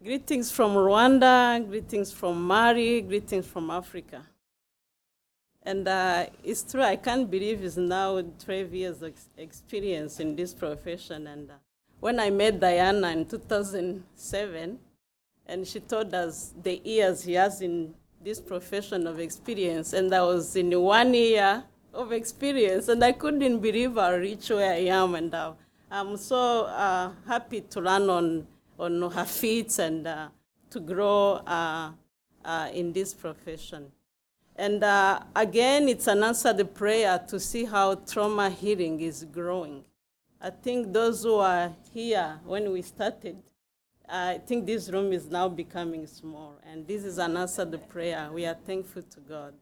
Greetings from Rwanda, greetings from Mali, greetings from Africa. And it's true, I can't believe it's now 12 years of experience in this profession. And when I met Diane in 2007, and she told us the years she has in this profession of experience, and I was in 1 year of experience, and I couldn't believe how rich where I am. And I'm so happy to learn on her feet and to grow in this profession. And again, it's an answered prayer to see how trauma healing is growing. I think those who are here when we started, I think this room is now becoming small, and this is an answered prayer. We are thankful to God.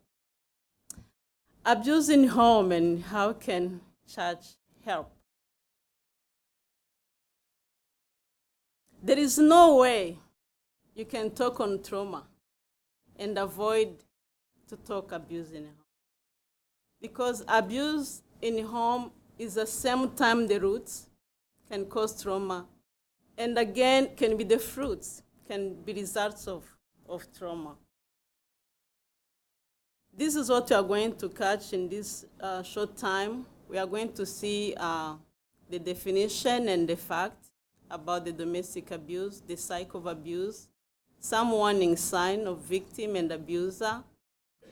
Abuse in home, and how can church help? There is no way you can talk on trauma and avoid to talk abuse in home. Because abuse in home is the same time the roots can cause trauma, and again can be the fruits, can be results of trauma. This is what we are going to catch in this short time. We are going to see the definition and the fact about the domestic abuse, the cycle of abuse, some warning sign of victim and abuser,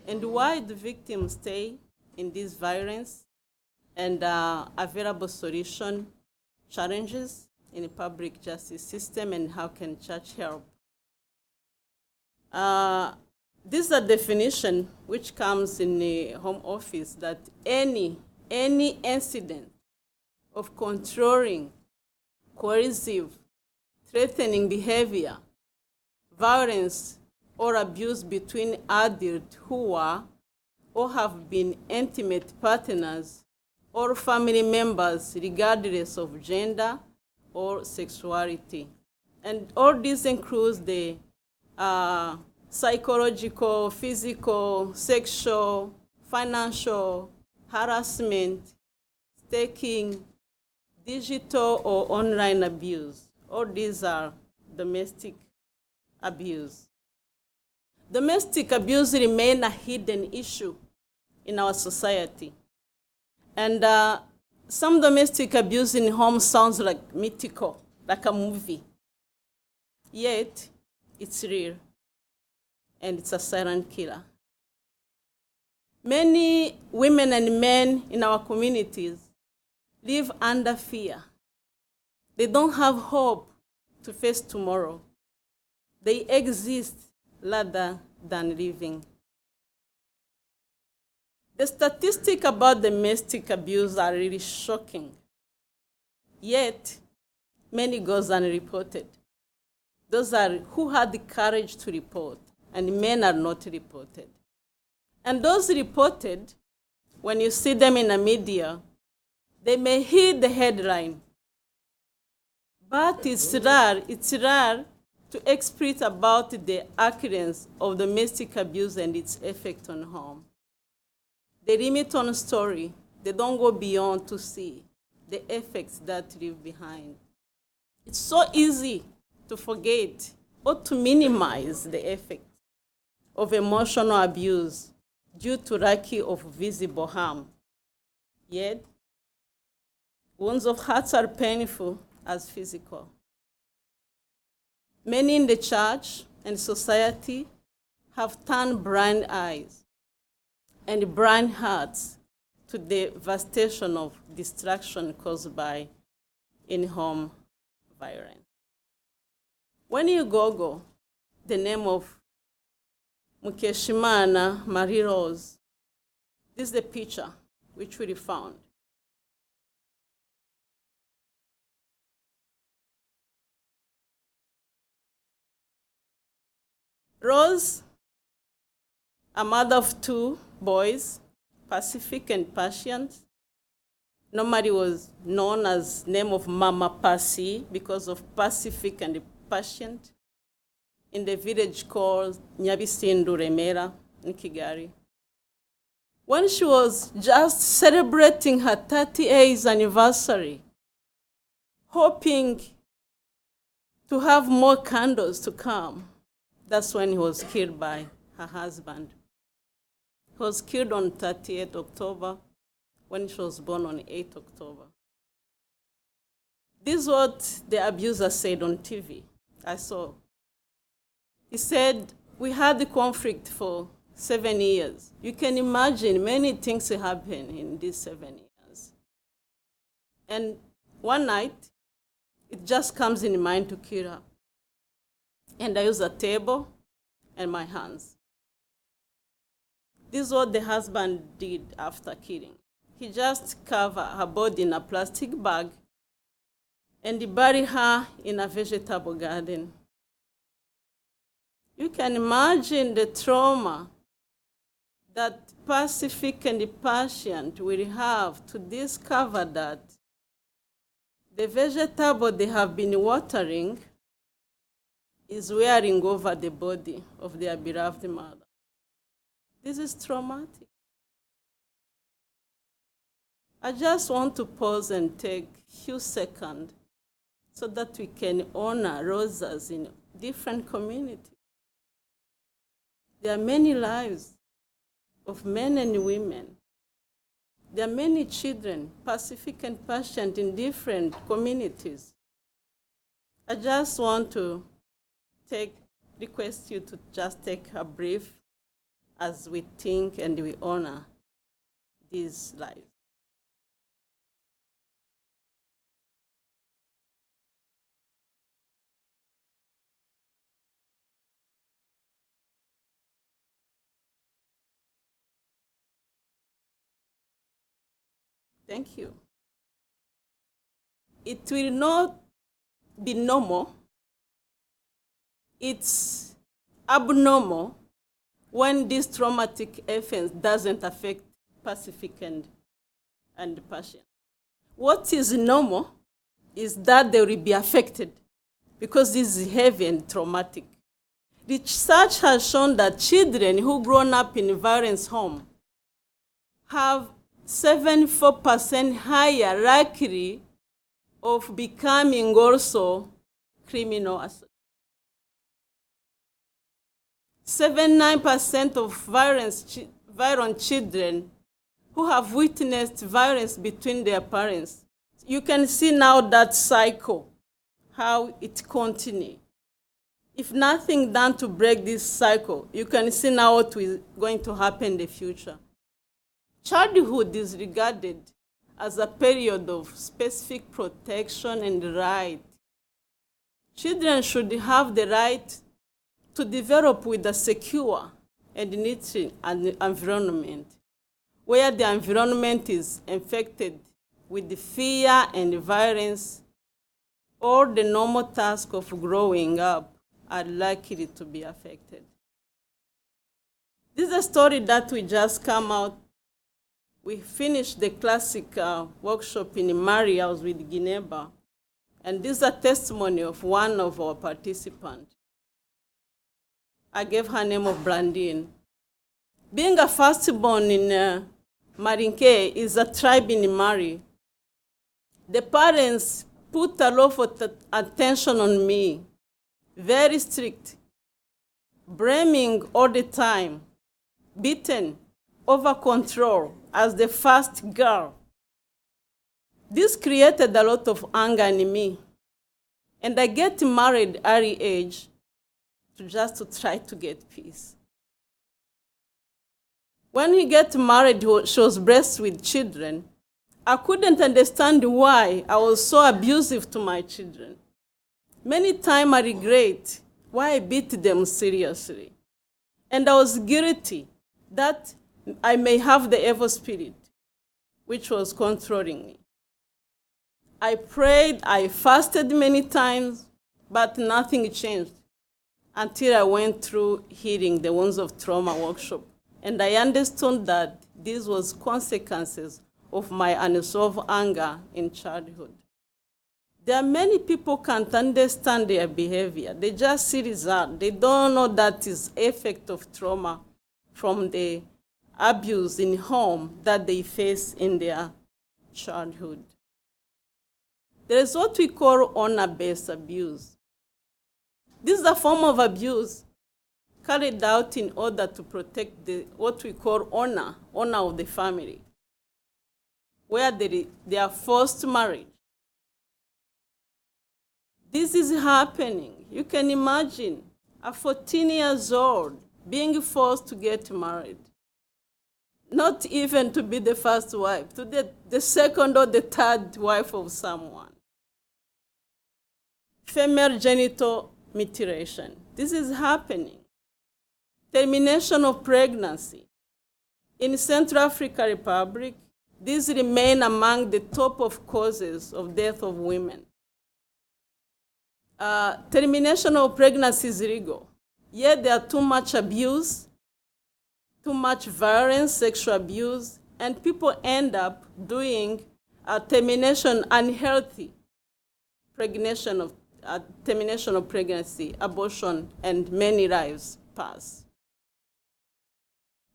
and why the victims stay in this violence, and available solution, challenges in the public justice system, and how can church help. This is a definition which comes in the Home Office, that any incident of controlling, coercive, threatening behavior, violence, or abuse between adults who are or have been intimate partners or family members, regardless of gender or sexuality. And all this includes the psychological, physical, sexual, financial, harassment, stalking, digital or online abuse. All these are domestic abuse. Domestic abuse remains a hidden issue in our society. And some domestic abuse in home sounds like mythical, like a movie. Yet, it's real, and it's a silent killer. Many women and men in our communities live under fear. They don't have hope to face tomorrow. They exist rather than living. The statistics about domestic abuse are really shocking. Yet, many goes unreported. Those are who had the courage to report, and men are not reported. And those reported, when you see them in the media, they may hit the headline, but it's rare to express about the occurrence of domestic abuse and its effect on home. They limit on a story. They don't go beyond to see the effects that leave behind. It's so easy to forget or to minimize the effect of emotional abuse due to lack of visible harm. Yet, wounds of hearts are painful as physical. Many in the church and society have turned blind eyes and blind hearts to the devastation of destruction caused by in-home violence. When you Google the name of Mukeshimana Marie Rose, this is the picture which we found. Rose, a mother of 2 boys, Pacific and Patient, normally was known as name of Mama Pasi because of Pacific and Patient, in the village called Nyabisindu Remera in Kigali. When she was just celebrating her 38th anniversary, hoping to have more candles to come. That's when he was killed by her husband. He was killed on 30th October when she was born on 8th October. This is what the abuser said on TV. I saw. He said, we had the conflict for 7 years. You can imagine many things happened in these 7 years. And one night, it just comes in mind to kill her. And I use a table and my hands. This is what the husband did after killing. He just covered her body in a plastic bag and he buried her in a vegetable garden. You can imagine the trauma that Pacific and the patient will have to discover that the vegetable they have been watering is wearing over the body of their beloved mother. This is traumatic. I just want to pause and take a few seconds so that we can honor Rosas in different communities. There are many lives of men and women. There are many children, Pacific and patient, in different communities. I just want to request you to just take a brief as we think and we honor these lives. Thank you. It will not be normal. It's abnormal when this traumatic event doesn't affect Pacific and patient. What is normal is that they will be affected because this is heavy and traumatic. Research has shown that children who grown up in violence home have 74% higher likely of becoming also criminal assault. 79% of violent children who have witnessed violence between their parents. You can see now that cycle, how it continues. If nothing done to break this cycle, you can see now what is going to happen in the future. Childhood is regarded as a period of specific protection and right. Children should have the right to develop with a secure and nurturing environment, where the environment is infected with the fear and violence, or the normal task of growing up are likely to be affected. This is a story that we just come out. We finished the classic workshop in Mari. I was with Gineba, and this is a testimony of one of our participants. I gave her name of Blandine. Being a firstborn in Marinke is a tribe in Mari. The parents put a lot of attention on me, very strict, blaming all the time, beaten, over control as the first girl. This created a lot of anger in me. And I get married early age to try to get peace. When we get married, she was blessed with children. I couldn't understand why I was so abusive to my children. Many times I regret why I beat them seriously. And I was guilty that I may have the evil spirit, which was controlling me. I prayed, I fasted many times, but nothing changed until I went through healing the wounds of trauma workshop. And I understood that this was consequences of my unresolved anger in childhood. There are many people can't understand their behavior. They just see result. They don't know that is effect of trauma from the abuse in home that they face in their childhood. There is what we call honor-based abuse. This is a form of abuse carried out in order to protect what we call honor of the family, where they are forced marriage. This is happening. You can imagine a 14 years old being forced to get married. Not even to be the first wife, to the second or the third wife of someone. Female genital mutilation. This is happening. Termination of pregnancy. In Central African Republic, these remain among the top of causes of death of women. Termination of pregnancy is illegal. Yet there are too much abuse, too much violence, sexual abuse, and people end up doing termination, unhealthy termination of pregnancy, abortion, and many lives pass.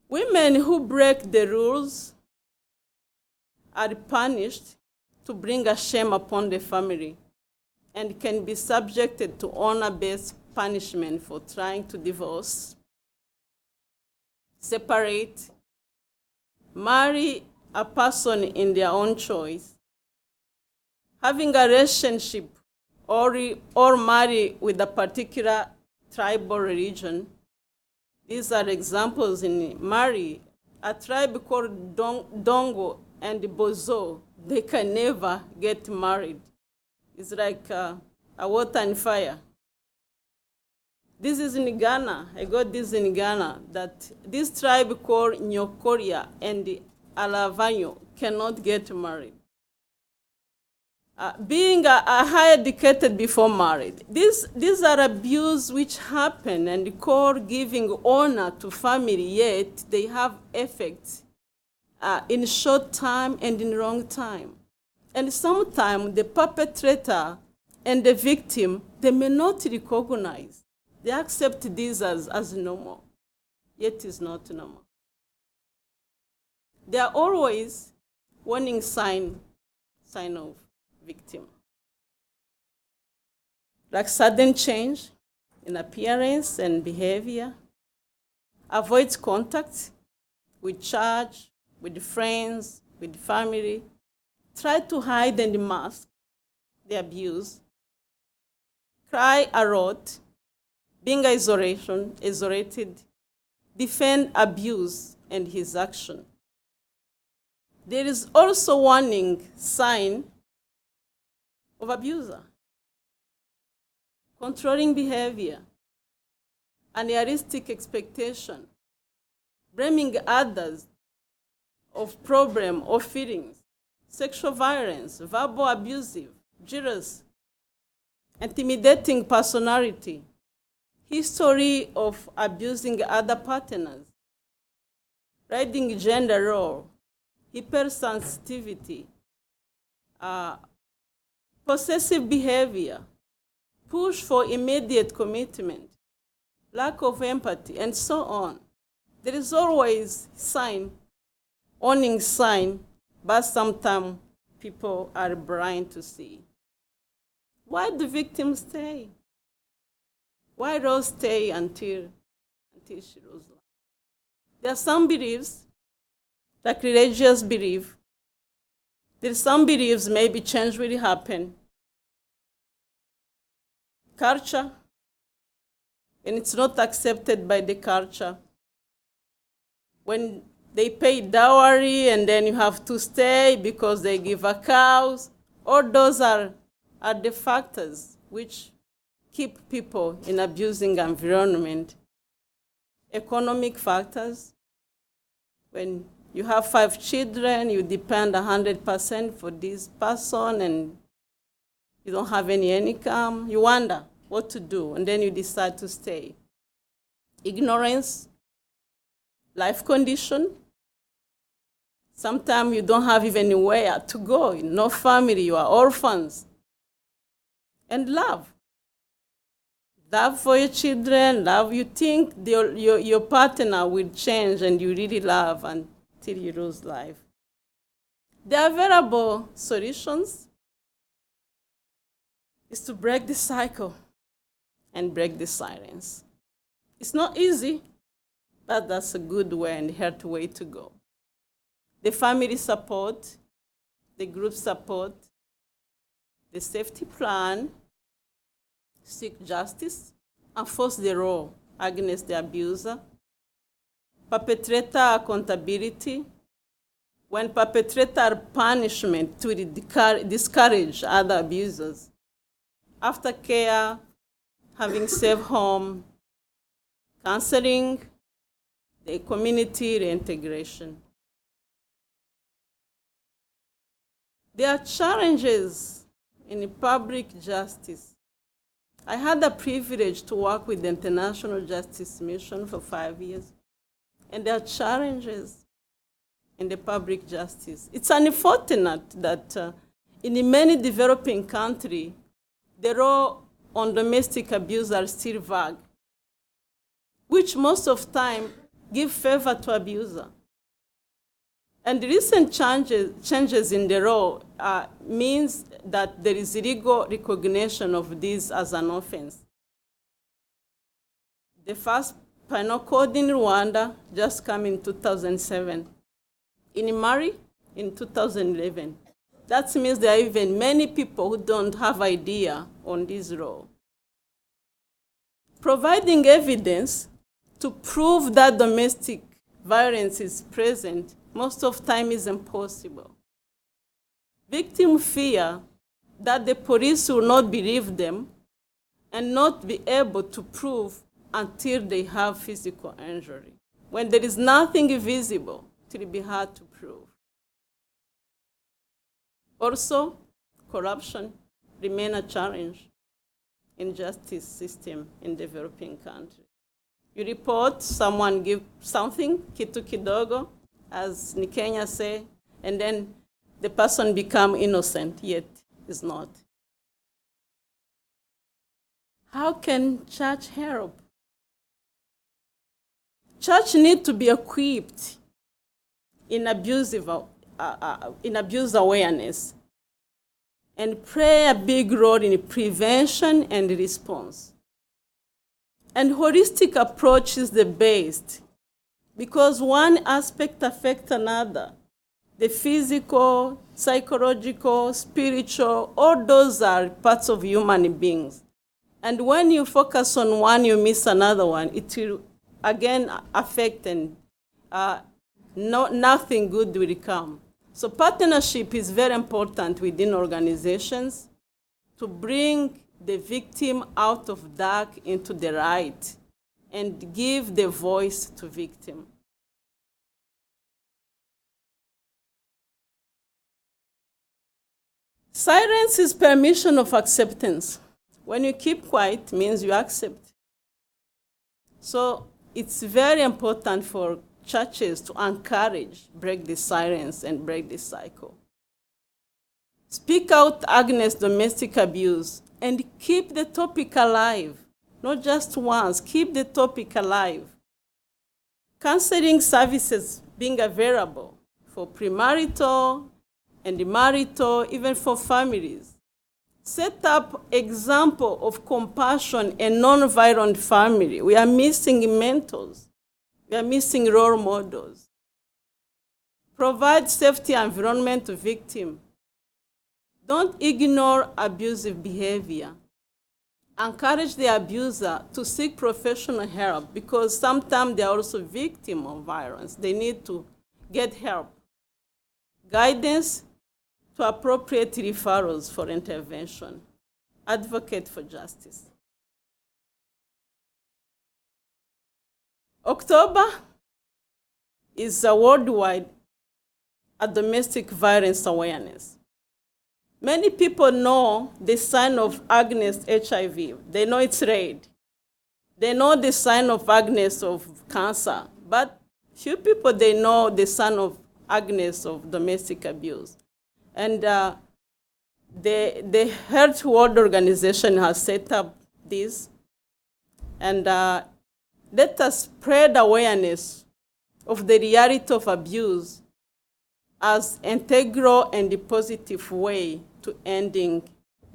Women who break the rules are punished to bring a shame upon the family and can be subjected to honor-based punishment for trying to divorce, separate, marry a person in their own choice, having a relationship or marry with a particular tribe or religion. These are examples in Mali, a tribe called Dongo and Bozo. They can never get married. It's like a water and fire. This is in Ghana. I got this in Ghana, that this tribe called Nyokoria and Alavanyo cannot get married. Being a high educated before married. These are abuse which happen and call giving honor to family, yet they have effects in short time and in long time. And sometimes the perpetrator and the victim, they may not recognize. They accept this as normal, yet it's not normal. There are always warning sign of victim. Like sudden change in appearance and behavior, avoids contact with church, with friends, with family, try to hide and mask the abuse, cry a lot, being isolated, defend abuse and his action. There is also warning sign of abuser, controlling behavior, unrealistic expectation, blaming others of problem or feelings, sexual violence, verbal abusive, jealous, intimidating personality, history of abusing other partners, riding gender role, hypersensitivity, possessive behavior, push for immediate commitment, lack of empathy, and so on. There is always warning sign, but sometimes people are blind to see. Why do victims stay? Why Rose stay until she loses life? There are some beliefs, like religious belief. There are some beliefs maybe change will happen. Culture, and it's not accepted by the culture. When they pay dowry and then you have to stay because they give a cows, all those are the factors which keep people in abusing environment. Economic factors. When you have 5 children, you depend 100% for this person and you don't have any income, you wonder what to do, and then you decide to stay. Ignorance, life condition. Sometimes you don't have even where to go, no family, you are orphans. And love. Love for your children, love, you think your partner will change and you really love until you lose life. There are available solutions is to break the cycle, and break the silence. It's not easy, but that's a good way and healthy way to go. The family support, the group support, the safety plan, seek justice, enforce the law against the abuser, perpetrator accountability. When perpetrator punishment to discourage other abusers, aftercare, having safe home, counseling, the community reintegration. There are challenges in public justice. I had the privilege to work with the International Justice Mission for 5 years, and there are challenges in the public justice. It's unfortunate that in many developing countries, the law on domestic abuse are still vague, which most of the time give favor to abuser. And recent changes in the law means that there is legal recognition of this as an offense. The first penal code in Rwanda just came in 2007. In Mali, in 2011. That means there are even many people who don't have idea on this law. Providing evidence to prove that domestic violence is present most of the time is impossible. Victims fear that the police will not believe them and not be able to prove until they have physical injury. When there is nothing visible, it will be hard to prove. Also, corruption remains a challenge in justice system in developing countries. You report, someone give something, kitu kidogo, as Nikenya say, and then the person become innocent, yet is not. How can church help? Church need to be equipped in abuse awareness and play a big role in prevention and response. And holistic approach is the best because one aspect affects another. The physical, psychological, spiritual, all those are parts of human beings. And when you focus on one, you miss another one. It will again affect and nothing good will come. So partnership is very important within organizations to bring the victim out of dark into the light and give the voice to victim. Silence is permission of acceptance. When you keep quiet, it means you accept. So it's very important for churches to encourage, break the silence and break the cycle. Speak out against domestic abuse and keep the topic alive. Not just once, keep the topic alive. Counseling services being available for premarital and marital, even for families. Set up example of compassion and nonviolent family. We are missing mentors. We are missing role models. Provide safety environment to victims. Don't ignore abusive behavior. Encourage the abuser to seek professional help because sometimes they are also victims of violence. They need to get help. Guidance to appropriate referrals for intervention. Advocate for justice. October is a worldwide domestic violence awareness. Many people know the sign of against HIV. They know it's red. They know the sign of against of cancer, but few people, they know the sign of against of domestic abuse. And the Health World Organization has set up this. And let us spread awareness of the reality of abuse as integral and positive way to ending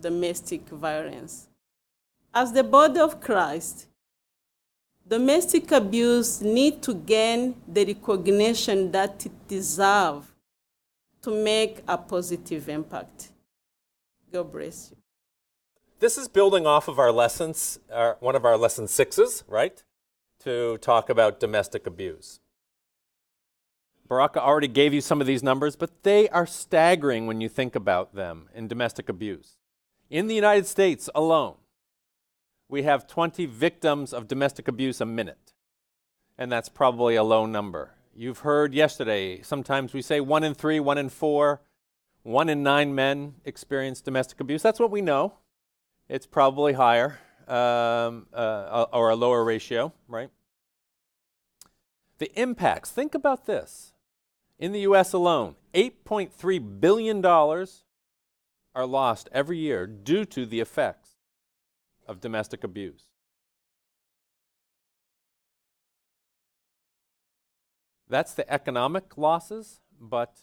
domestic violence. As the body of Christ, domestic abuse needs to gain the recognition that it deserves to make a positive impact. God bless you. This is building off of our lessons, one of our lesson 6s, right? To talk about domestic abuse. Baraka already gave you some of these numbers, but they are staggering when you think about them in domestic abuse. In the United States alone, we have 20 victims of domestic abuse a minute, and that's probably a low number. You've heard yesterday, sometimes we say 1 in 3, 1 in 4, 1 in 9 men experience domestic abuse. That's what we know. It's probably higher or a lower ratio, right? The impacts, think about this. In the U.S. alone, $8.3 billion are lost every year due to the effects of domestic abuse. That's the economic losses, but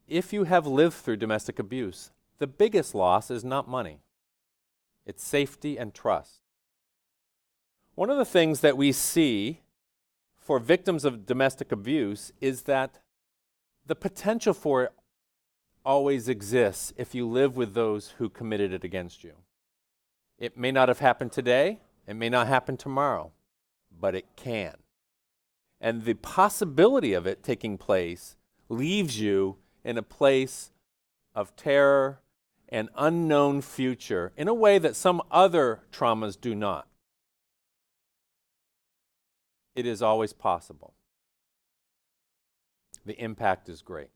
if you have lived through domestic abuse, the biggest loss is not money. It's safety and trust. One of the things that we see for victims of domestic abuse is that the potential for it always exists if you live with those who committed it against you. It may not have happened today, it may not happen tomorrow, but it can. And the possibility of it taking place leaves you in a place of terror and unknown future in a way that some other traumas do not. It is always possible. The impact is great.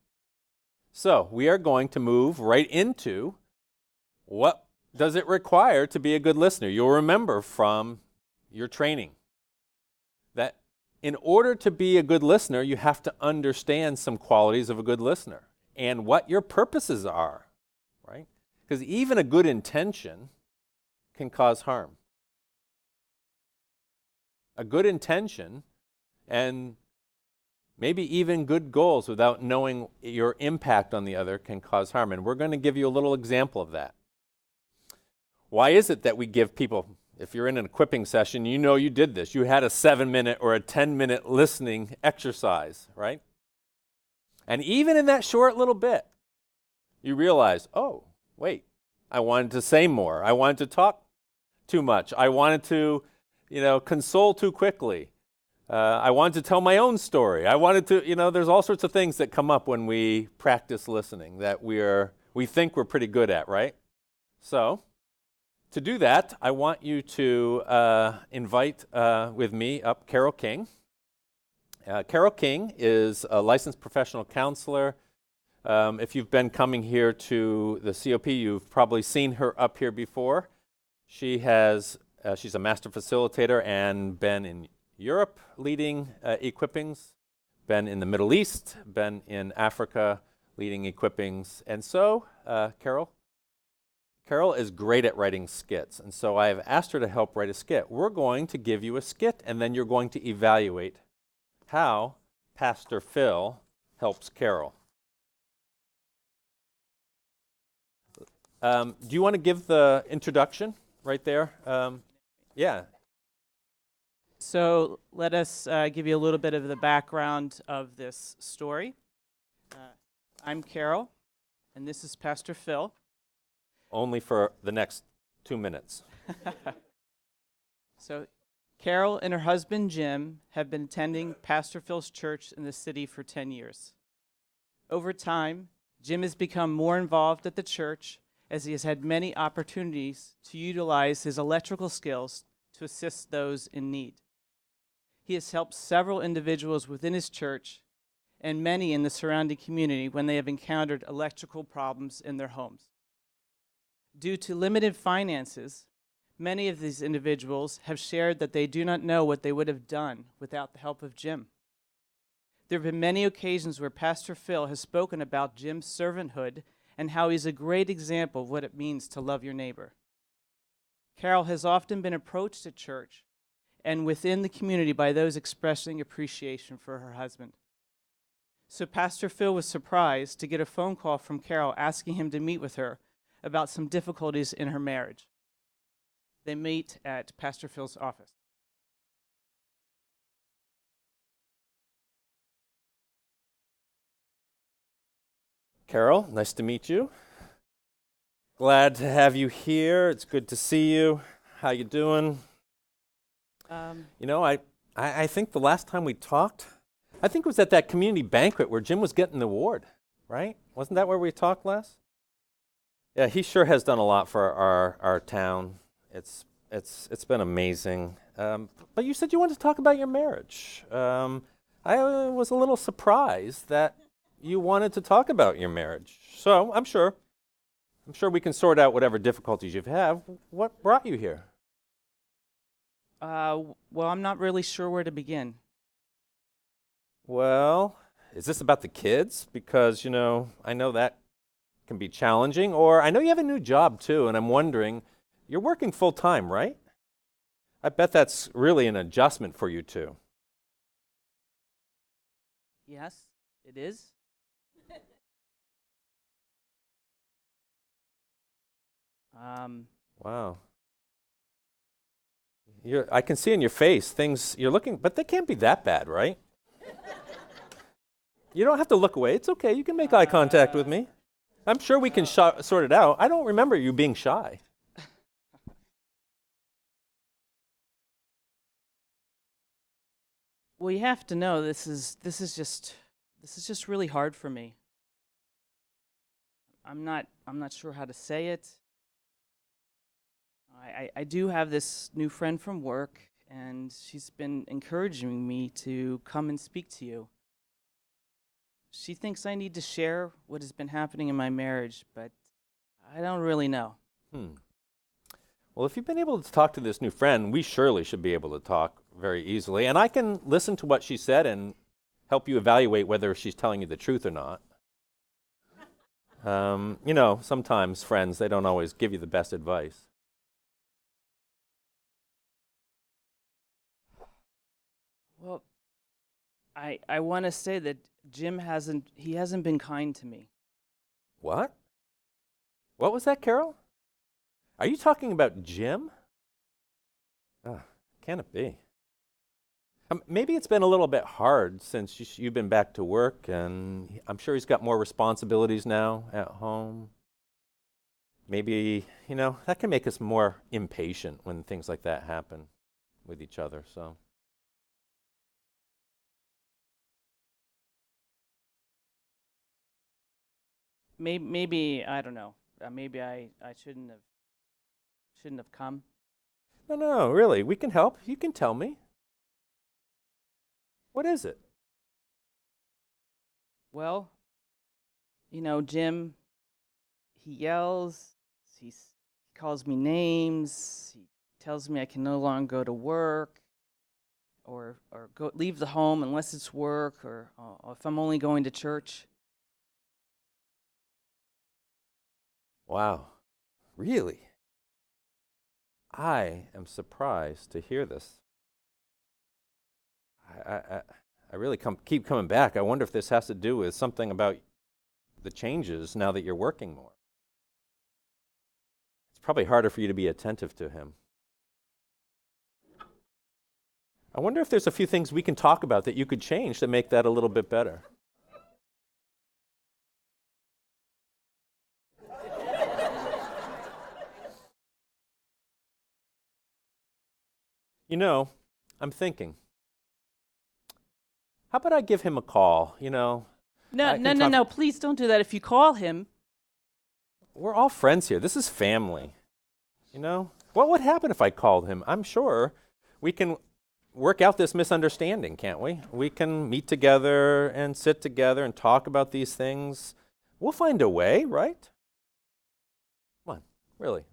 So we are going to move right into what does it require to be a good listener. You'll remember from your training that in order to be a good listener, you have to understand some qualities of a good listener and what your purposes are, right? Because even a good intention can cause harm. A good intention and maybe even good goals without knowing your impact on the other can cause harm. And we're going to give you a little example of that. Why is it that we give people, if you're in an equipping session, you know you did this. You had a 7-minute or a 10-minute listening exercise, right? And even in that short little bit, you realize, oh, wait, I wanted to say more. I wanted to talk too much. I wanted to, console too quickly. I wanted to tell my own story. I wanted to, there's all sorts of things that come up when we practice listening that we think we're pretty good at, right? So, to do that, I want you to invite with me up Carol King. Carol King is a licensed professional counselor. If you've been coming here to the COP, you've probably seen her up here before. She's a master facilitator and been in Europe leading equippings, been in the Middle East, been in Africa leading equippings. And so, Carol is great at writing skits, and so I have asked her to help write a skit. We're going to give you a skit, and then you're going to evaluate how Pastor Phil helps Carol. Do you want to give the introduction right there? Yeah. So let us give you a little bit of the background of this story. I'm Carol, and this is Pastor Phil. Only for the next 2 minutes. So Carol and her husband Jim have been attending Pastor Phil's church in the city for 10 years. Over time, Jim has become more involved at the church as he has had many opportunities to utilize his electrical skills to assist those in need. He has helped several individuals within his church and many in the surrounding community when they have encountered electrical problems in their homes. Due to limited finances, many of these individuals have shared that they do not know what they would have done without the help of Jim. There have been many occasions where Pastor Phil has spoken about Jim's servanthood and how he's a great example of what it means to love your neighbor. Carol has often been approached at church and within the community by those expressing appreciation for her husband. So Pastor Phil was surprised to get a phone call from Carol asking him to meet with her about some difficulties in her marriage. They meet at Pastor Phil's office. Carol, nice to meet you. Glad to have you here. It's good to see you. How you doing? I think the last time we talked, I think it was at that community banquet where Jim was getting the award, right? Wasn't that where we talked last? Yeah, he sure has done a lot for our town. It's been amazing. But you said you wanted to talk about your marriage. I was a little surprised that you wanted to talk about your marriage. So I'm sure we can sort out whatever difficulties you have. What brought you here? Well, I'm not really sure where to begin. Well, is this about the kids? Because, I know that can be challenging. Or I know you have a new job, too, and I'm wondering, you're working full-time, right? I bet that's really an adjustment for you, too. Yes, it is. Wow. I can see in your face things you're looking, but they can't be that bad, right? You don't have to look away. It's okay. You can make eye contact with me. I'm sure we can sort it out. I don't remember you being shy. Well, you have to know this is just really hard for me. I'm not sure how to say it. I do have this new friend from work, and she's been encouraging me to come and speak to you. She thinks I need to share what has been happening in my marriage, but I don't really know. Well, if you've been able to talk to this new friend, we surely should be able to talk very easily. And I can listen to what she said and help you evaluate whether she's telling you the truth or not. Sometimes friends, they don't always give you the best advice. Well, I want to say that Jim hasn't been kind to me. What? What was that, Carol? Are you talking about Jim? Can it be? Maybe it's been a little bit hard since you've been back to work, and I'm sure he's got more responsibilities now at home. Maybe, that can make us more impatient when things like that happen with each other, so. Maybe I don't know. Maybe I shouldn't have come. No, really. We can help. You can tell me. What is it? Well, Jim, he yells, he calls me names, he tells me I can no longer go to work or leave the home unless it's work or if I'm only going to church. Wow. Really? I am surprised to hear this. I really keep coming back. I wonder if this has to do with something about the changes now that you're working more. It's probably harder for you to be attentive to him. I wonder if there's a few things we can talk about that you could change to make that a little bit better. I'm thinking, how about I give him a call, No, please don't do that. If you call him. We're all friends here. This is family. What would happen if I called him? I'm sure we can work out this misunderstanding, can't we? We can meet together and sit together and talk about these things. We'll find a way, right? Come on, really.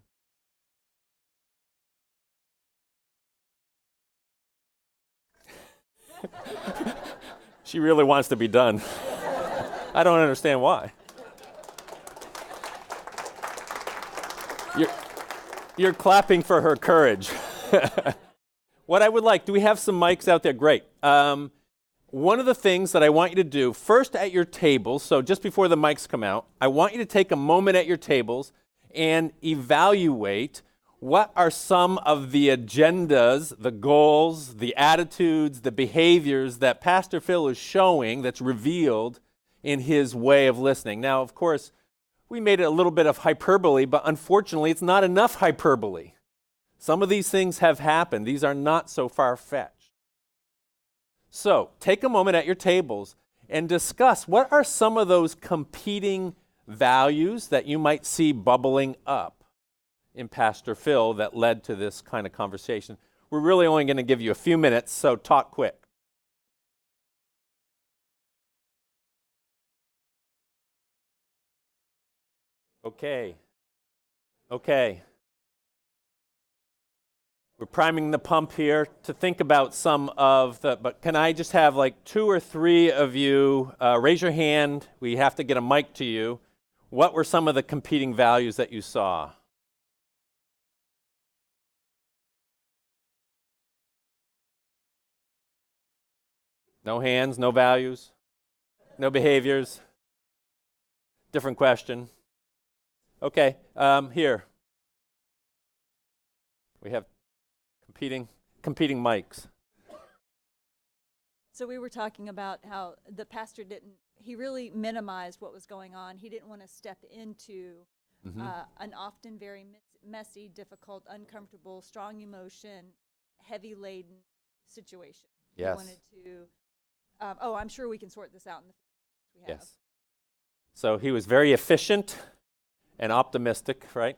She really wants to be done. I don't understand why. You're clapping for her courage. What I would like, do we have some mics out there? Great. One of the things that I want you to do, first at your tables, so just before the mics come out, I want you to take a moment at your tables and evaluate What are some of the agendas, the goals, the attitudes, the behaviors that Pastor Phil is showing that's revealed in his way of listening? Now, of course, we made it a little bit of hyperbole, but unfortunately, it's not enough hyperbole. Some of these things have happened. These are not so far-fetched. So, take a moment at your tables and discuss what are some of those competing values that you might see bubbling up in Pastor Phil that led to this kind of conversation. We're really only going to give you a few minutes, so talk quick. Okay. We're priming the pump here to think about some of the, but can I just have like 2 or 3 of you raise your hand? We have to get a mic to you. What were some of the competing values that you saw? No hands, no values, no behaviors. Different question. Okay, here. We have competing mics. So we were talking about how the pastor he really minimized what was going on. He didn't want to step into an often very messy, difficult, uncomfortable, strong emotion, heavy laden situation. Yes. He wanted to, I'm sure we can sort this out in the we have. Yes. So he was very efficient and optimistic, right?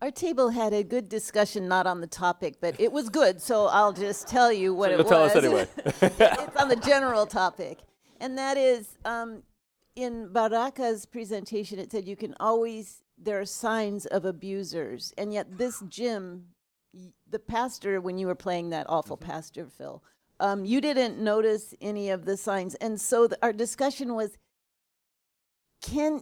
Our table had a good discussion, not on the topic, but it was good, so I'll just tell you what it was. Tell us anyway. It's on the general topic. And that is, in Baraka's presentation, it said there are signs of abusers. And yet this Jim, the pastor, when you were playing that awful Pastor Phil, you didn't notice any of the signs. And so our discussion was,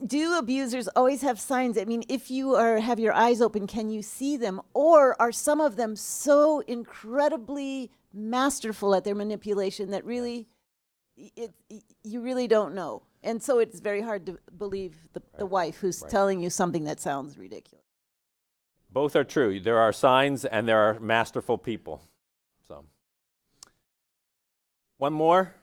do abusers always have signs? I mean, if you have your eyes open, can you see them? Or are some of them so incredibly masterful at their manipulation that really, you really don't know? And so it's very hard to believe the wife who's telling you something that sounds ridiculous. Both are true. There are signs and there are masterful people. So, one more.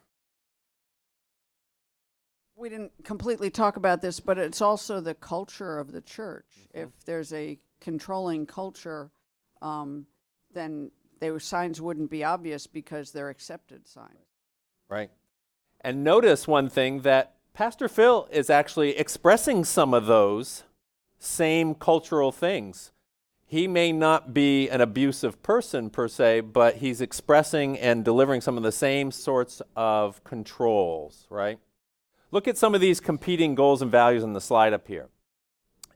We didn't completely talk about this, but it's also the culture of the church. If there's a controlling culture, then those signs wouldn't be obvious because they're accepted signs. Right. And notice one thing, that Pastor Phil is actually expressing some of those same cultural things. He may not be an abusive person per se, but he's expressing and delivering some of the same sorts of controls, right? Look at some of these competing goals and values on the slide up here.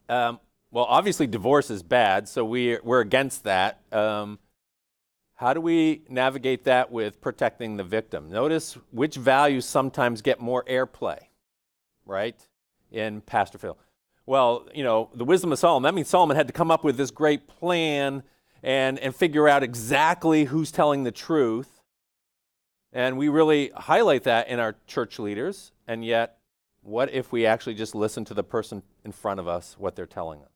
Well, obviously divorce is bad, so we're against that. How do we navigate that with protecting the victim? Notice which values sometimes get more airplay, right, in Pastor Phil. Well, the wisdom of Solomon, that means Solomon had to come up with this great plan and figure out exactly who's telling the truth. And we really highlight that in our church leaders. And yet, what if we actually just listen to the person in front of us, what they're telling us?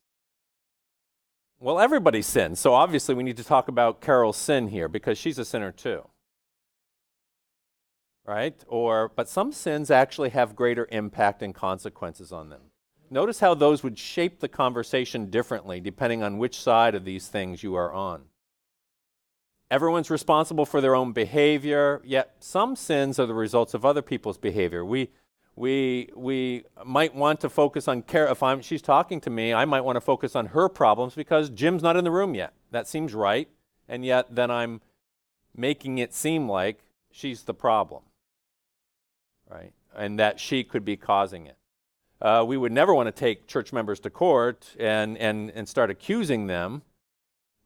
Well, everybody sins, so obviously we need to talk about Carol's sin here because she's a sinner too. Right? But some sins actually have greater impact and consequences on them. Notice how those would shape the conversation differently depending on which side of these things you are on. Everyone's responsible for their own behavior, yet some sins are the results of other people's behavior. We might want to focus on Carol. If she's talking to me, I might want to focus on her problems because Jim's not in the room yet. That seems right, and yet then I'm making it seem like she's the problem, right? And that she could be causing it. We would never want to take church members to court and start accusing them.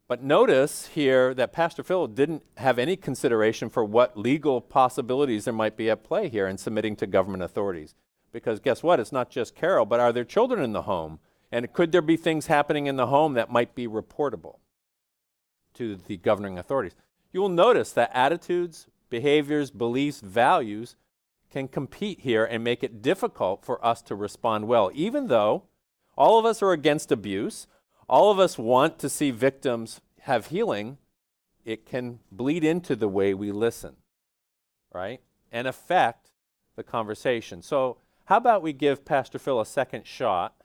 But notice here that Pastor Phil didn't have any consideration for what legal possibilities there might be at play here in submitting to government authorities. Because guess what? It's not just Carol, but are there children in the home? And could there be things happening in the home that might be reportable to the governing authorities? You will notice that attitudes, behaviors, beliefs, values can compete here and make it difficult for us to respond well, even though All of us are against abuse. All of us want to see victims have healing. It can bleed into the way we listen, right? And affect the conversation. So how about we give Pastor Phil a second shot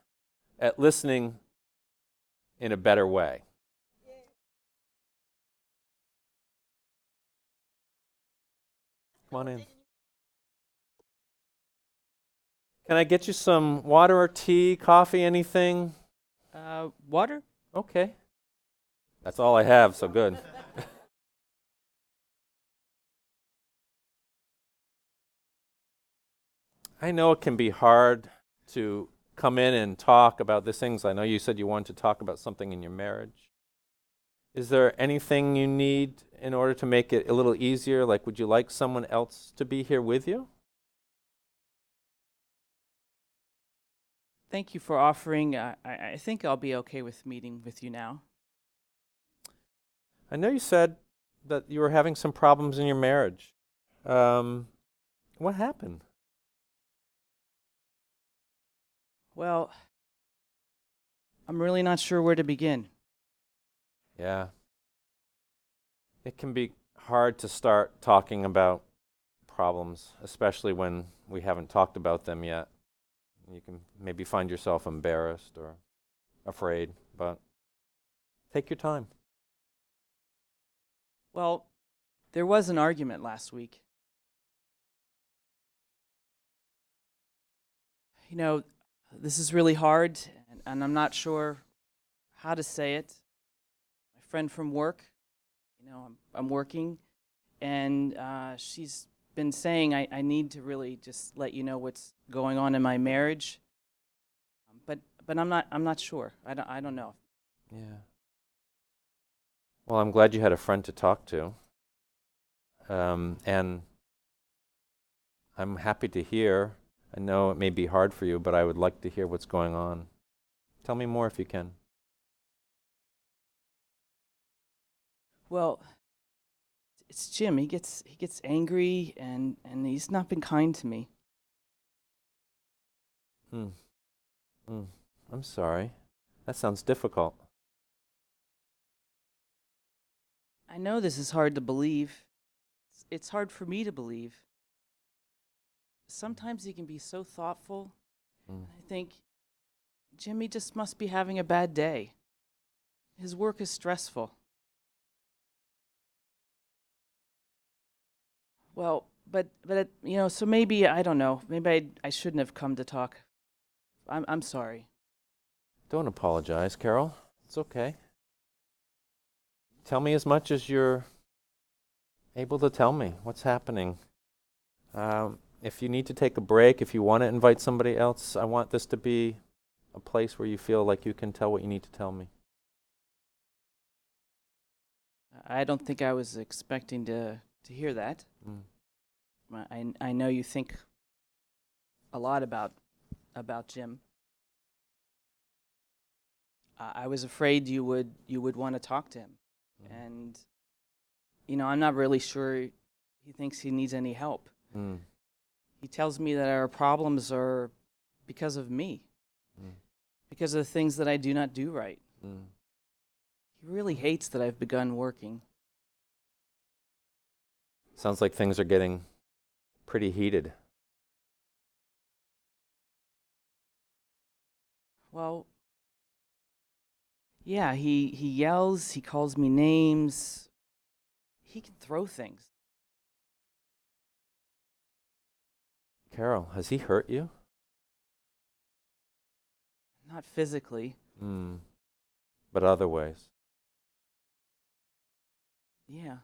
at listening in a better way? Come on in. Can I get you some water or tea, coffee, anything? Water? Okay. That's all I have, so good. I know it can be hard to come in and talk about these things. I know you said you wanted to talk about something in your marriage. Is there anything you need in order to make it a little easier? Like, would you like someone else to be here with you? Thank you for offering. I think I'll be okay with meeting with you now. I know you said that you were having some problems in your marriage. What happened? Well, I'm really not sure where to begin. Yeah. It can be hard to start talking about problems, especially when we haven't talked about them yet. You can maybe find yourself embarrassed or afraid, but take your time. Well, there was an argument last week. You know, this is really hard, and I'm not sure how to say it. My friend from work, I'm working, and she's been saying I need to really just let you know what's going on in my marriage. But I'm not sure. I don't know. Yeah. Well, I'm glad you had a friend to talk to. And I'm happy to hear. I know it may be hard for you, but I would like to hear what's going on. Tell me more if you can. Well, it's Jim. He gets angry, and he's not been kind to me. I'm sorry. That sounds difficult. I know this is hard to believe. It's hard for me to believe. Sometimes he can be so thoughtful. I think Jimmy just must be having a bad day. His work is stressful. Well, but so maybe, I don't know. Maybe I shouldn't have come to talk. I'm sorry. Don't apologize, Carol. It's okay. Tell me as much as you're able to tell me what's happening. If you need to take a break, if you want to invite somebody else, I want this to be a place where you feel like you can tell what you need to tell me. I don't think I was expecting to hear that. I know you think a lot about Jim. I was afraid you would want to talk to him, and I'm not really sure he thinks he needs any help. He tells me that our problems are because of me, because of the things that I do not do right. He really hates that I've begun working. Sounds like things are getting pretty heated. Well, yeah, he yells, he calls me names. He can throw things. Carol, has he hurt you? Not physically. But other ways? Yeah.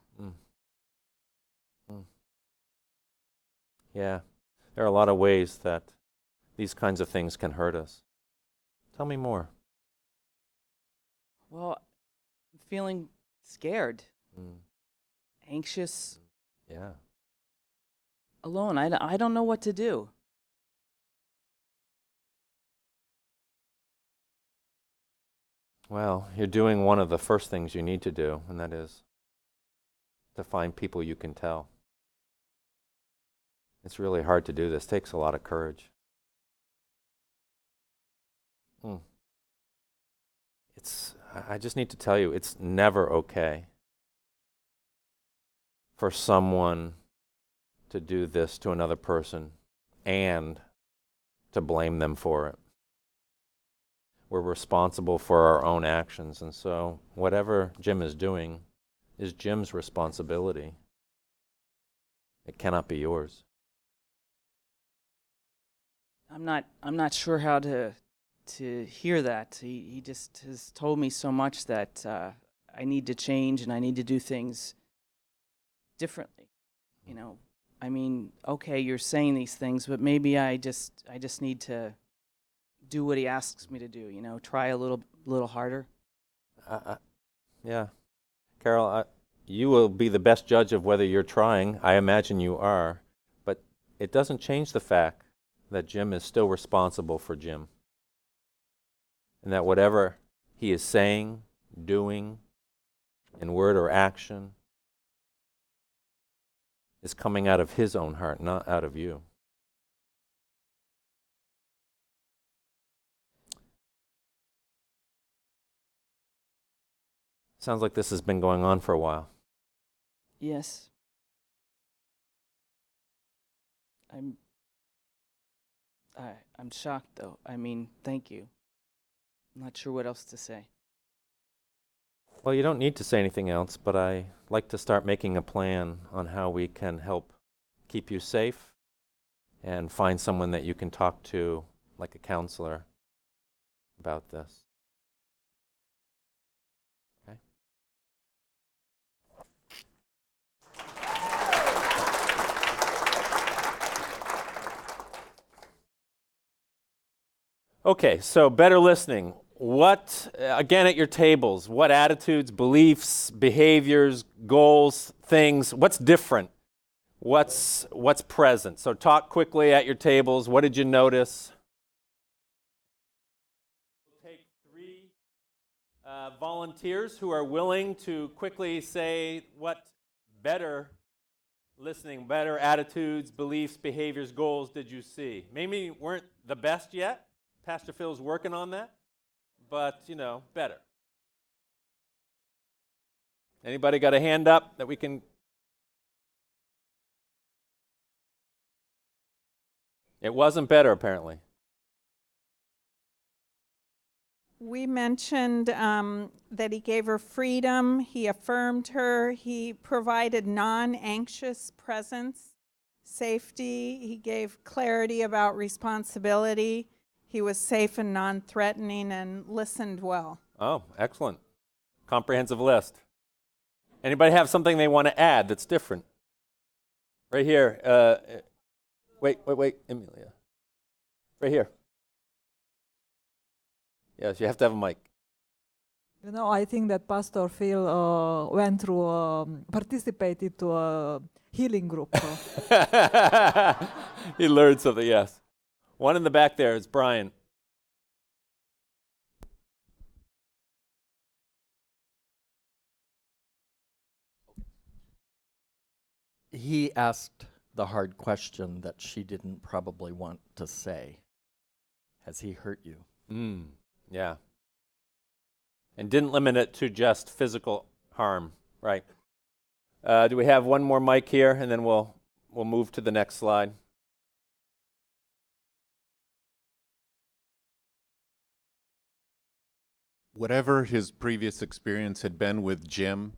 Yeah, there are a lot of ways that these kinds of things can hurt us. Tell me more. Well, I'm feeling scared, anxious, Yeah. alone. I don't know what to do. Well, you're doing one of the first things you need to do, and that is to find people you can tell. It's really hard to do this. It takes a lot of courage. I just need to tell you, it's never okay for someone to do this to another person and to blame them for it. We're responsible for our own actions, and so whatever Jim is doing is Jim's responsibility. It cannot be yours. I'm not sure how to hear that. He just has told me so much that I need to change and I need to do things differently. You know, I mean, okay, you're saying these things, but maybe I just need to do what he asks me to do. You know, try a little harder. Yeah, Carol, you will be the best judge of whether you're trying. I imagine you are, but it doesn't change the fact that Jim is still responsible for Jim. And that whatever he is saying, doing, in word or action, is coming out of his own heart, not out of you. Sounds like this has been going on for a while. Yes. I'm shocked, though. I mean, thank you. I'm not sure what else to say. Well, you don't need to say anything else, but I like to start making a plan on how we can help keep you safe and find someone that you can talk to, like a counselor, about this. Okay? Okay, so better listening. What, again at your tables, what attitudes, beliefs, behaviors, goals, things, what's different? What's present? So talk quickly at your tables. What did you notice? We'll take 3 volunteers who are willing to quickly say what better listening, better attitudes, beliefs, behaviors, goals did you see? Maybe weren't the best yet. Pastor Phil's working on that, but, you know, better. Anybody got a hand up that we can? It wasn't better, apparently. We mentioned that he gave her freedom, he affirmed her, he provided non-anxious presence, safety, he gave clarity about responsibility, he was safe and non-threatening, and listened well. Oh, excellent. Comprehensive list. Anybody have something they want to add that's different? Right here. Wait, Emilia. Right here. Yes, you have to have a mic. You know, I think that Pastor Phil went through, participated to a healing group. He learned something, yes. One in the back there is Brian. He asked the hard question that she didn't probably want to say. Has he hurt you? Yeah. And didn't limit it to just physical harm, right? Do we have one more mic here, and then we'll move to the next slide. Whatever his previous experience had been with Jim,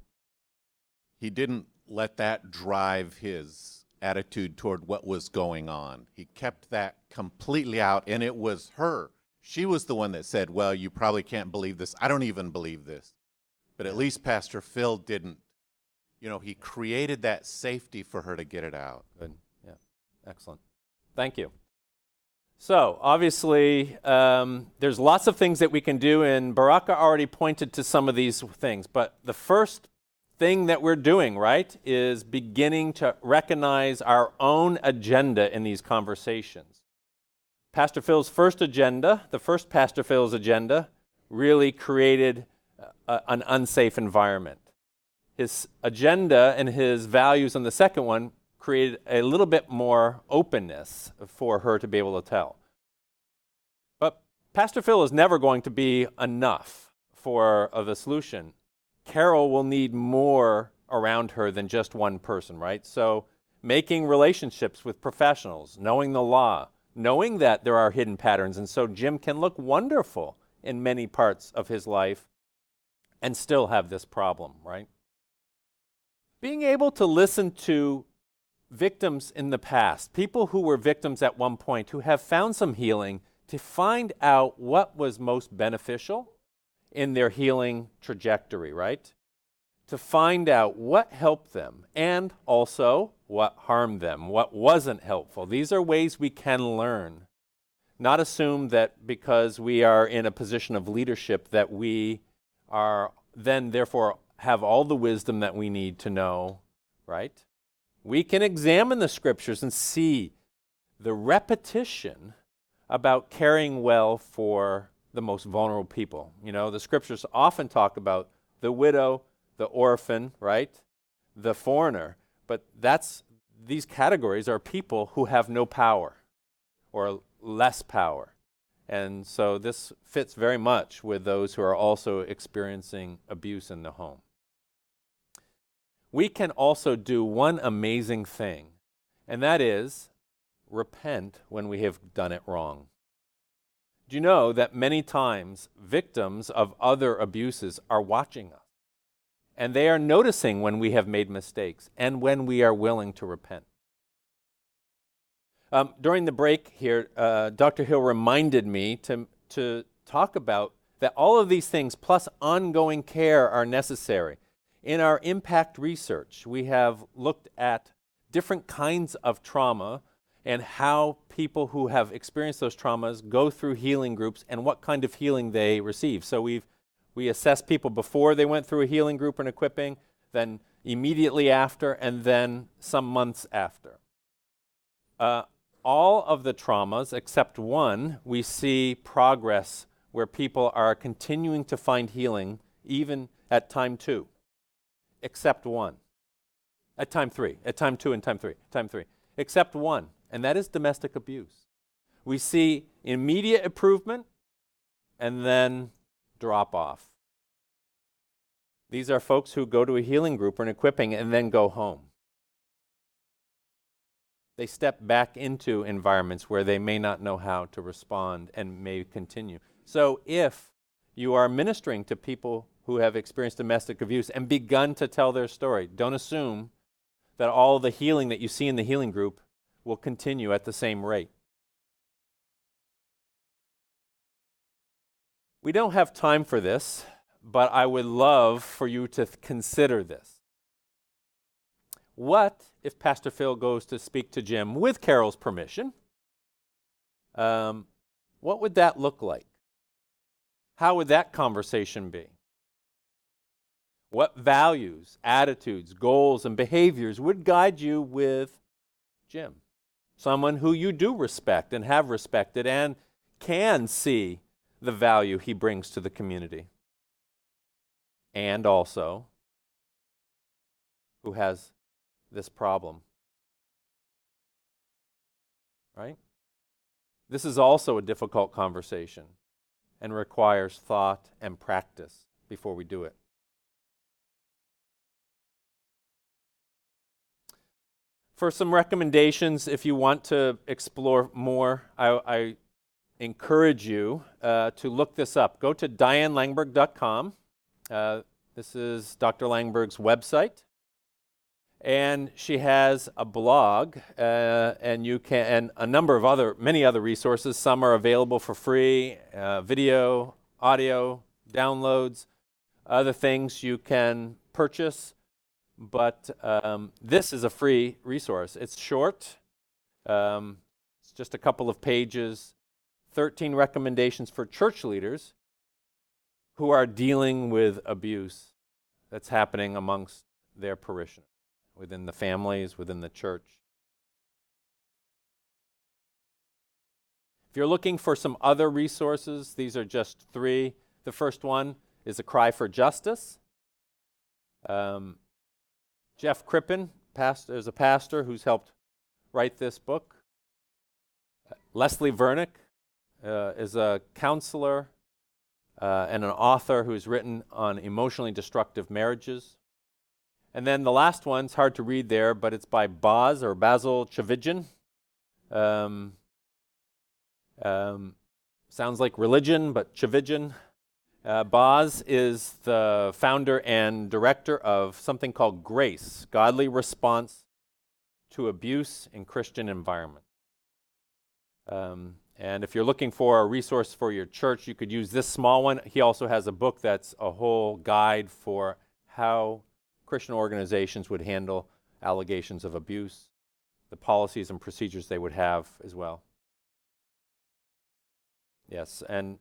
he didn't let that drive his attitude toward what was going on. He kept that completely out, and it was her. She was the one that said, well, you probably can't believe this. I don't even believe this. But at least Pastor Phil didn't. You know, he created that safety for her to get it out. Good. Yeah. Excellent. Thank you. So, obviously, there's lots of things that we can do, and Baraka already pointed to some of these things. But the first thing that we're doing, right, is beginning to recognize our own agenda in these conversations. Pastor Phil's first agenda, the first Pastor Phil's agenda, really created an unsafe environment. His agenda and his values on the second one created a little bit more openness for her to be able to tell. But Pastor Phil is never going to be enough for the solution, Carol will need more around her than just one person, right? So making relationships with professionals, knowing the law, knowing that there are hidden patterns, and so Jim can look wonderful in many parts of his life and still have this problem, right? Being able to listen to victims in the past, people who were victims at one point, who have found some healing, to find out what was most beneficial in their healing trajectory, right? To find out what helped them and also what harmed them, what wasn't helpful. These are ways we can learn. Not assume that because we are in a position of leadership that we are then therefore have all the wisdom that we need to know, right? We can examine the scriptures and see the repetition about caring well for the most vulnerable people. You know, the scriptures often talk about the widow, the orphan, right? The foreigner. But these categories are people who have no power or less power. And so this fits very much with those who are also experiencing abuse in the home. We can also do one amazing thing, and that is repent when we have done it wrong. Do you know that many times victims of other abuses are watching us? And they are noticing when we have made mistakes and when we are willing to repent. During the break here, Dr. Hill reminded me to talk about that all of these things plus ongoing care are necessary. In our impact research, we have looked at different kinds of trauma and how people who have experienced those traumas go through healing groups and what kind of healing they receive. So we assess people before they went through a healing group and equipping, then immediately after, and then some months after. All of the traumas, except one, we see progress where people are continuing to find healing even at time 2, except one. At time 3, at time 2 and time 3, except one, and that is domestic abuse. We see immediate improvement and then drop off. These are folks who go to a healing group or an equipping and then go home. They step back into environments where they may not know how to respond and may continue. So if you are ministering to people who have experienced domestic abuse and begun to tell their story, don't assume that all the healing that you see in the healing group will continue at the same rate. We don't have time for this, but I would love for you to consider this. What if Pastor Phil goes to speak to Jim with Carol's permission? What would that look like? How would that conversation be? What values, attitudes, goals, and behaviors would guide you with Jim? Someone who you do respect and have respected and can see the value he brings to the community. And also who has this problem. Right? This is also a difficult conversation and requires thought and practice before we do it. For some recommendations, if you want to explore more, I encourage you to look this up. Go to dianelangberg.com. This is Dr. Langberg's website. And she has a blog, and you can, and a number of many other resources. Some are available for free, video, audio, downloads, other things you can purchase. But this is a free resource. It's short. It's just a couple of pages. 13 recommendations for church leaders who are dealing with abuse that's happening amongst their parishioners, within the families, within the church. If you're looking for some other resources, these are just 3. The first one is A Cry for Justice. Jeff Crippen is a pastor who's helped write this book. Leslie Vernick is a counselor and an author who's written on emotionally destructive marriages. And then the last one's hard to read there, but it's by Basil Chividjian. Sounds like religion, but Chividjian. Boz is the founder and director of something called Grace, Godly Response to Abuse in Christian Environment. And if you're looking for a resource for your church, you could use this small one. He also has a book that's a whole guide for how Christian organizations would handle allegations of abuse, the policies and procedures they would have as well. Yes, and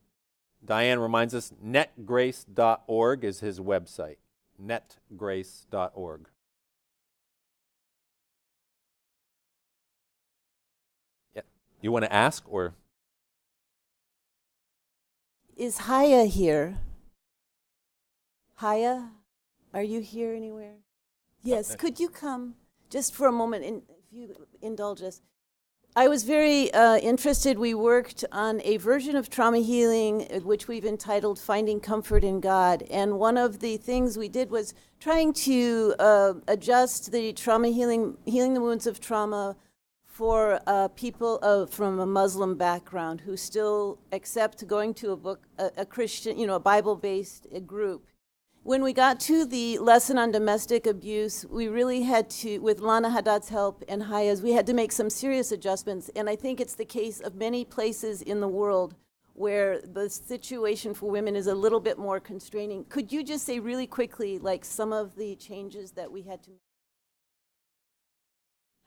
Diane reminds us, netgrace.org is his website, netgrace.org. Yeah, you want to ask or? Is Haya here? Haya, are you here anywhere? Yes, could you come just for a moment, if you indulge us? I was very interested. We worked on a version of trauma healing, which we've entitled Finding Comfort in God. And one of the things we did was trying to adjust the trauma healing the wounds of trauma for people from a Muslim background who still accept going to a Christian, a Bible-based group. When we got to the lesson on domestic abuse, we really had to, with Lana Haddad's help and Haya's, we had to make some serious adjustments. And I think it's the case of many places in the world where the situation for women is a little bit more constraining. Could you just say really quickly, like some of the changes that we had to make?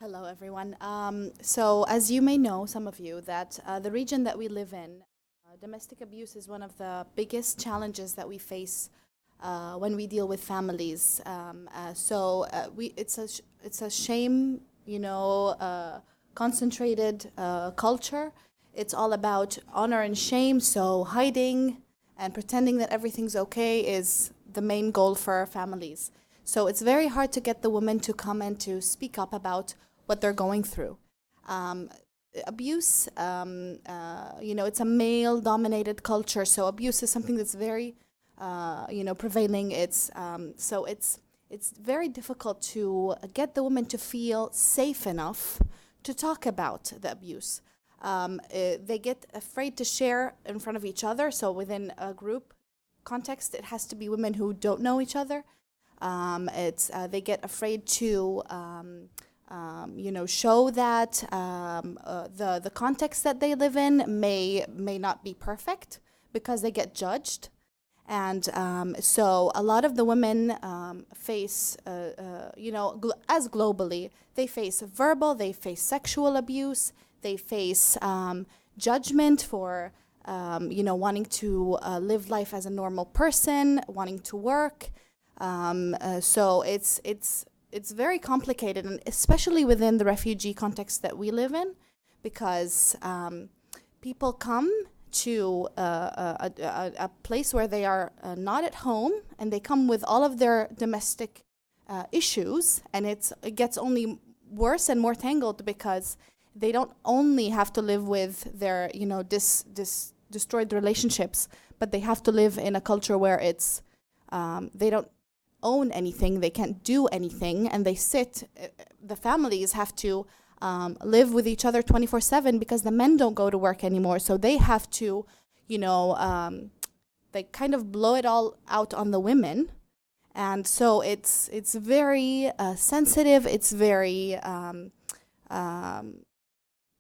Hello, everyone. So as you may know, some of you, that the region that we live in, domestic abuse is one of the biggest challenges that we face when we deal with families. It's a shame, concentrated culture. It's all about honor and shame, so hiding and pretending that everything's okay is the main goal for our families. So it's very hard to get the women to come and to speak up about what they're going through. Abuse, it's a male-dominated culture, so abuse is something that's very, prevailing. It's very difficult to get the women to feel safe enough to talk about the abuse. They get afraid to share in front of each other, so within a group context, it has to be women who don't know each other. They get afraid to show that the context that they live in may not be perfect because they get judged. And so a lot of the women face, as globally, they face verbal, they face sexual abuse, they face judgment for, wanting to live life as a normal person, wanting to work. So it's very complicated, and especially within the refugee context that we live in, because people come to a place where they are not at home, and they come with all of their domestic issues, and it gets only worse and more tangled because they don't only have to live with their destroyed relationships, but they have to live in a culture where it's they don't own anything, they can't do anything, and the families have to live with each other 24/7 because the men don't go to work anymore, so they have to, they kind of blow it all out on the women. And so it's very sensitive, it's very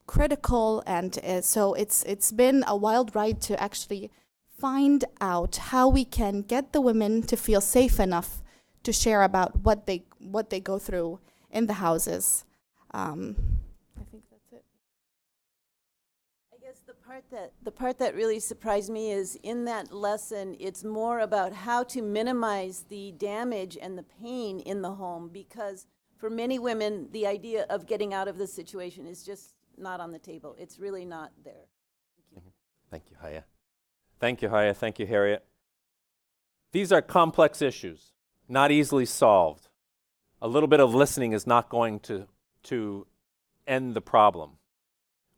critical, and so it's been a wild ride to actually find out how we can get the women to feel safe enough to share about what they go through in the houses. I think that's it. I guess the part that really surprised me is in that lesson, it's more about how to minimize the damage and the pain in the home, because for many women, the idea of getting out of the situation is just not on the table. It's really not there. Thank you, Haya. Thank you, Haya. Thank you, Harriet. These are complex issues, not easily solved. A little bit of listening is not going to end the problem.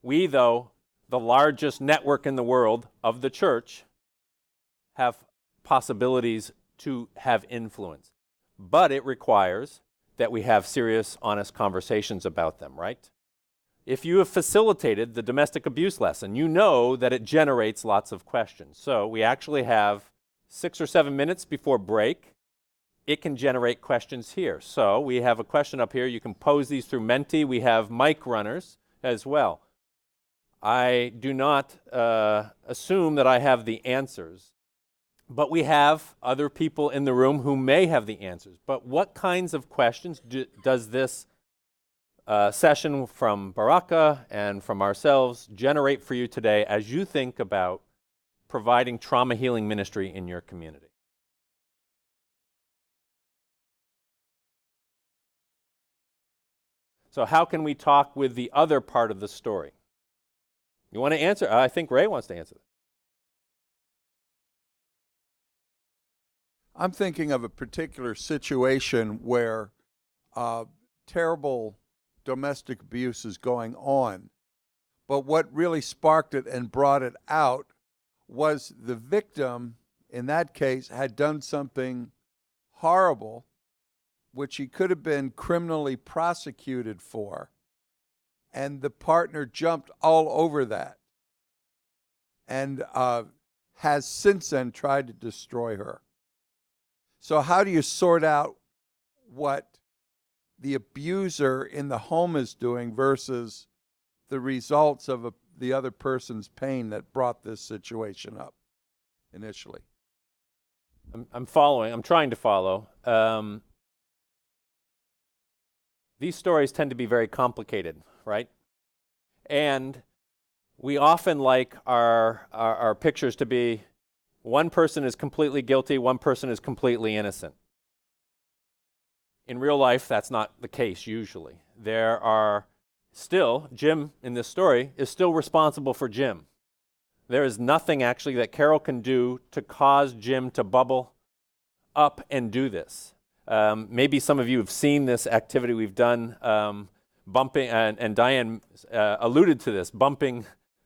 We, though, the largest network in the world of the church, have possibilities to have influence. But it requires that we have serious, honest conversations about them, right? If you have facilitated the domestic abuse lesson, you know that it generates lots of questions. So we actually have 6 or 7 minutes before break. It can generate questions here. So we have a question up here. You can pose these through Menti. We have mic runners as well. I do not assume that I have the answers, but we have other people in the room who may have the answers. But what kinds of questions does this session from Baraka and from ourselves generate for you today as you think about providing trauma healing ministry in your community? So how can we talk with the other part of the story? You want to answer? I think Ray wants to answer. I'm thinking of a particular situation where terrible domestic abuse is going on. But what really sparked it and brought it out was the victim, in that case, had done something horrible, which he could have been criminally prosecuted for. And the partner jumped all over that and has since then tried to destroy her. So how do you sort out what the abuser in the home is doing versus the results of the other person's pain that brought this situation up initially? I'm following. I'm trying to follow. These stories tend to be very complicated, right? And we often like our pictures to be one person is completely guilty, one person is completely innocent. In real life, that's not the case usually. There are still, Jim in this story is still responsible for Jim. There is nothing actually that Carol can do to cause Jim to bubble up and do this. Maybe some of you have seen this activity we've done, bumping, and Diane alluded to this,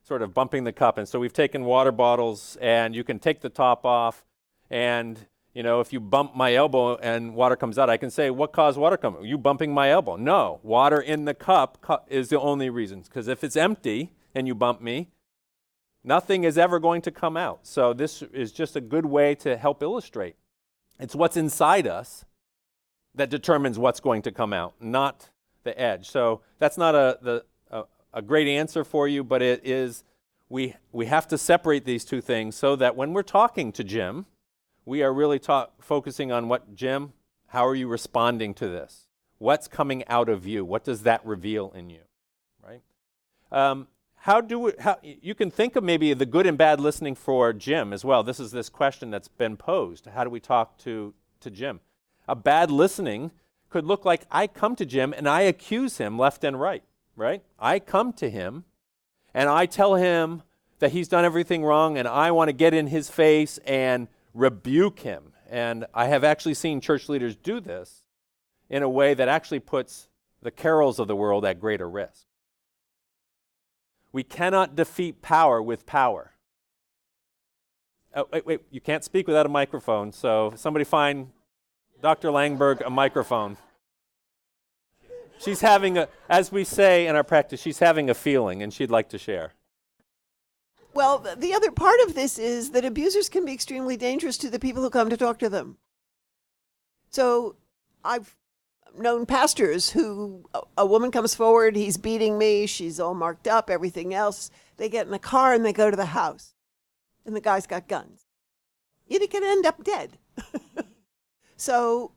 sort of bumping the cup. And so we've taken water bottles, and you can take the top off, and if you bump my elbow and water comes out, I can say, what caused water coming? You bumping my elbow? No, water in the cup is the only reason. Because if it's empty and you bump me, nothing is ever going to come out. So this is just a good way to help illustrate. It's what's inside us that determines what's going to come out, not the edge. So that's not a great answer for you, but it is, we have to separate these two things so that when we're talking to Jim, we are really focusing on Jim, how are you responding to this? What's coming out of you? What does that reveal in you, right? You can think of maybe the good and bad listening for Jim as well. This is this question that's been posed. How do we talk to Jim? A bad listening could look like I come to Jim and I accuse him left and right? I come to him and I tell him that he's done everything wrong and I want to get in his face and rebuke him. And I have actually seen church leaders do this in a way that actually puts the Carols of the world at greater risk. We cannot defeat power with power. Oh, wait, you can't speak without a microphone, so somebody find Dr. Langberg a microphone. She's having as we say in our practice, she's having a feeling and she'd like to share. Well, the other part of this is that abusers can be extremely dangerous to the people who come to talk to them. So I've known pastors who, a woman comes forward, he's beating me, she's all marked up, everything else. They get in the car and they go to the house. And the guy's got guns. You can end up dead. So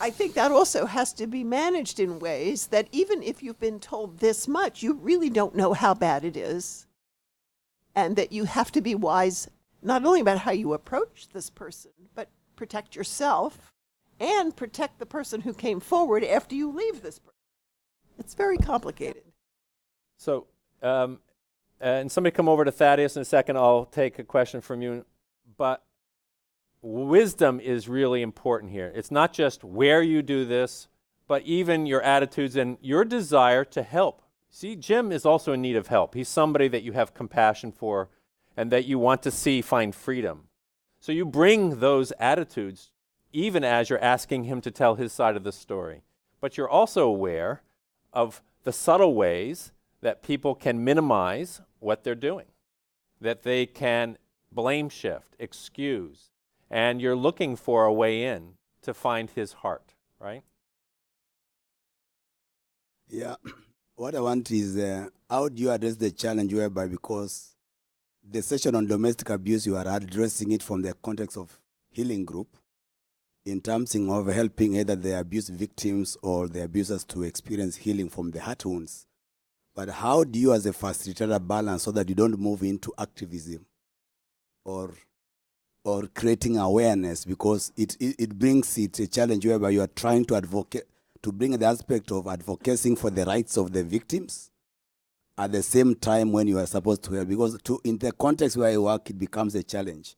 I think that also has to be managed in ways that even if you've been told this much, you really don't know how bad it is. And that you have to be wise, not only about how you approach this person, but protect yourself and protect the person who came forward after you leave this person. It's very complicated. So, and somebody come over to Thaddeus in a second. I'll take a question from you. But wisdom is really important here. It's not just where you do this, but even your attitudes and your desire to help. See, Jim is also in need of help. He's somebody that you have compassion for and that you want to see find freedom. So you bring those attitudes even as you're asking him to tell his side of the story. But you're also aware of the subtle ways that people can minimize what they're doing, that they can blame shift, excuse, and you're looking for a way in to find his heart, right? Yeah. What I want is how do you address the challenge whereby, because the session on domestic abuse, you are addressing it from the context of healing group in terms of helping either the abuse victims or the abusers to experience healing from the heart wounds. But how do you as a facilitator balance so that you don't move into activism or creating awareness, because it brings it a challenge whereby you are trying to advocate, to bring the aspect of advocating for the rights of the victims at the same time when you are supposed to help, because in the context where you work, it becomes a challenge.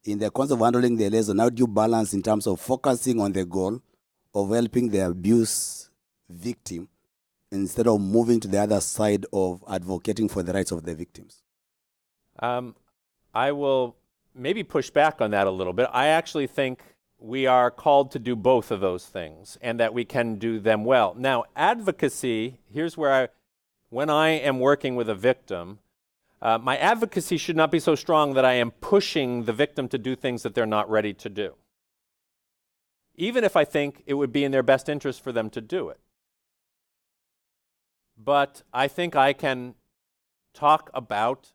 In the concept of handling the lesson, how do you balance in terms of focusing on the goal of helping the abuse victim instead of moving to the other side of advocating for the rights of the victims? I will maybe push back on that a little bit. I actually think we are called to do both of those things and that we can do them well. Now, advocacy, here's where when I am working with a victim, my advocacy should not be so strong that I am pushing the victim to do things that they're not ready to do, even if I think it would be in their best interest for them to do it. But I think I can talk about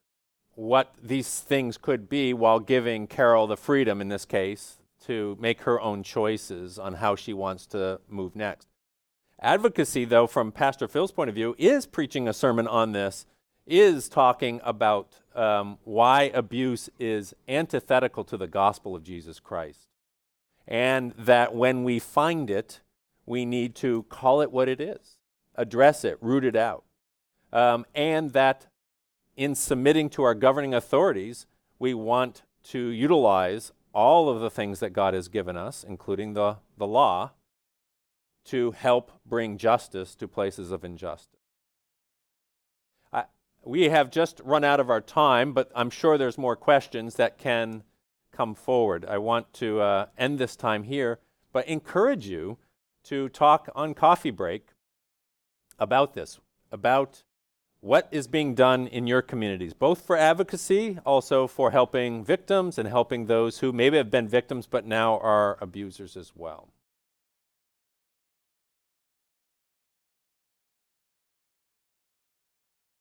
what these things could be while giving Carol the freedom, in this case, to make her own choices on how she wants to move next. Advocacy, though, from Pastor Phil's point of view, is preaching a sermon on this, is talking about why abuse is antithetical to the gospel of Jesus Christ. And that when we find it, we need to call it what it is, address it, root it out. And that in submitting to our governing authorities, we want to utilize all of the things that God has given us, including the law, to help bring justice to places of injustice. We have just run out of our time, but I'm sure there's more questions that can come forward. I want to end this time here, but encourage you to talk on coffee break about this, about what is being done in your communities, both for advocacy, also for helping victims and helping those who maybe have been victims but now are abusers as well.